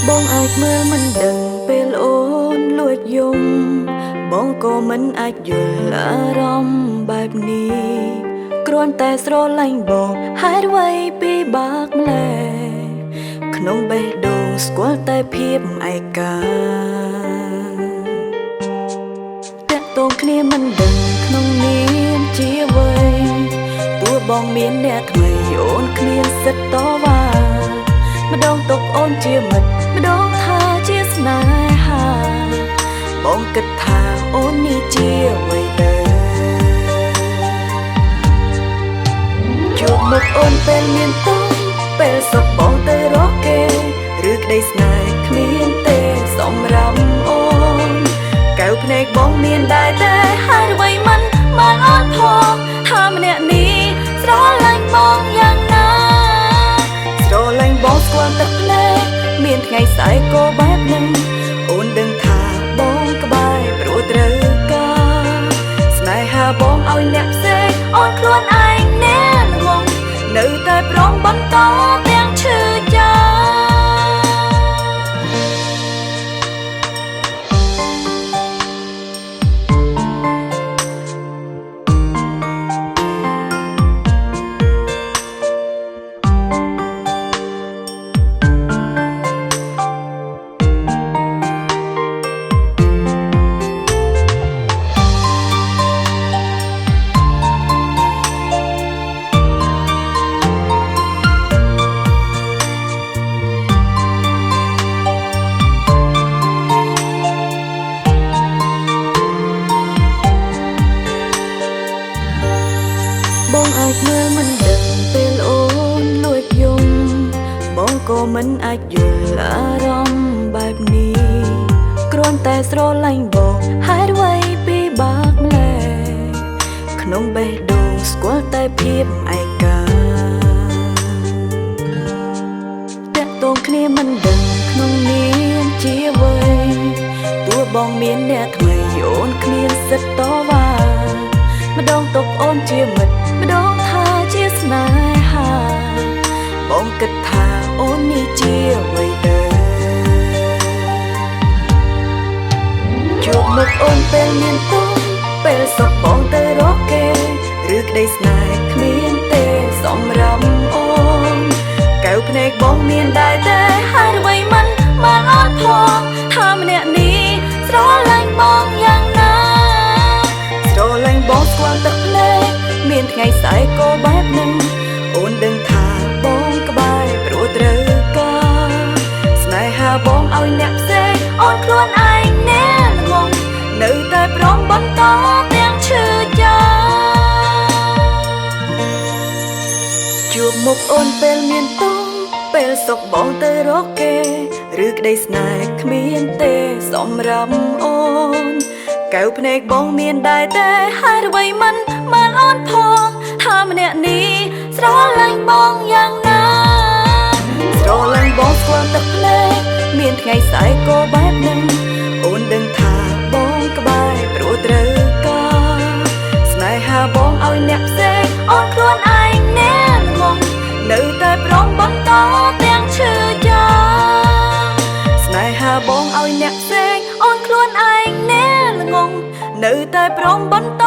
បងអាចមើលមិនដឹងពេលអូនលួចយំបងក៏មិនអាចយល់អារម្មណ៍បែបនេះគ្រាន់តែស្រឡាញ់បងហេតុអ្វីពិបាកម្ល៉េះក្នុងបេះដូងស្គាល់តែភាពឯកាតាក់ទងគ្នាមិនដឹងក្នុងនាមជាអ្វីទោះបងមានអ្នកថ្មីអូនគ្មានសិទ្ធតវ៉ាម្ដងទុកអូនជាមិត្តម្ដងថាជាស្នេហាបងគិតថាអូននេះជាអ្វីទៅជួបមុខអូនពេលមានទុំពេលសុខបងទៅរកគេឬក្តីស្នេហ៍គ្មានទេសម្រាប់អូនកែវភ្នែកបងមានដែរតែហើយអ្វីមិនអូនផងថាម្នាក់នេះស្រឡាញ់បងយ៉ាងណាស្រឡាញ់បងស្គាល់ទឹកភ្នែកមានថ្ងៃស្អែកក៏បែបនឹងអូនដឹងថាបងក្បែរព្រោះត្រូវការស្នេហាបងឲ្យអ្នកផ្សេងអូនខ្លួនឯងណែងងនៅតែព្រមបន្តទាំងឈឺចាបងអាចមើលមិនដឹងពេលអូនលួចយំបងក៏មិនអាចយល់អារម្មណ៍បែបនេះគ្រាន់តែស្រឡាញ់បងហេតុអ្វីពិបាកម្ល៉េះក្នុងបេះដូងស្គាល់តែភាពឯកាតាក់ទងគ្នាមិនដឹងក្នុងនាមជាអ្វីទោះបងមានអ្នកថ្មីអូនគ្មានសិទ្ធតវ៉ាម្ដងទុកអូនជាមិត្តម្ដងថាជាស្នេហាបងគិតថាអូននេះជាអ្វីទៅជួបមុខអូនពេលមានទុំពេលសុខបងទៅរកគេឬក្តីស្នេហ៍គ្មានទេសម្រាប់អូនកែវភ្នែកបងមានដែរតែហើយអ្វីមិនអូនផងថាម្នាក់នេះស្រឡាញ់បងយ៉ាងណាស្រឡាញ់បងស្គាល់ទឹកភ្នែកមានថ្ងៃស្អែកក៏បែបនឹងអូនដឹងថាបងក្បែរព្រោះត្រូវការស្នេហាបងឲ្យអ្នកផ្សេងអូនខ្លួនឯងណែងងនៅតែព្រមបន្តទាំងឈឺចាជួបមុខអូនពេលមានទុំពេលសុខបងទៅរកគេឬក្តីស្នេហ៍គ្មានទេសម្រាប់អូនកែវភ្នែកបងមានដែរតែហើយអ្វីមិនអូនផងថាម្នាក់នេះស្រឡាញ់បងយ៉ាងណាស្រឡាញ់បងស្គាល់ទឹកភ្នែកមានថ្ងៃស្អែកក៏បែបនឹងអូនដឹងថាបងក្បែរព្រោះត្រូវការស្នេហាបងឲ្យអ្នកផ្សេងអូនខ្លួនឯងណែងងនៅតែព្រមបន្តទាំងឈឺចាស្នេហាបងឲ្យអ្នកផ្សេងអូនខ្លួនឯងណែងងនៅតែព្រមបន្ត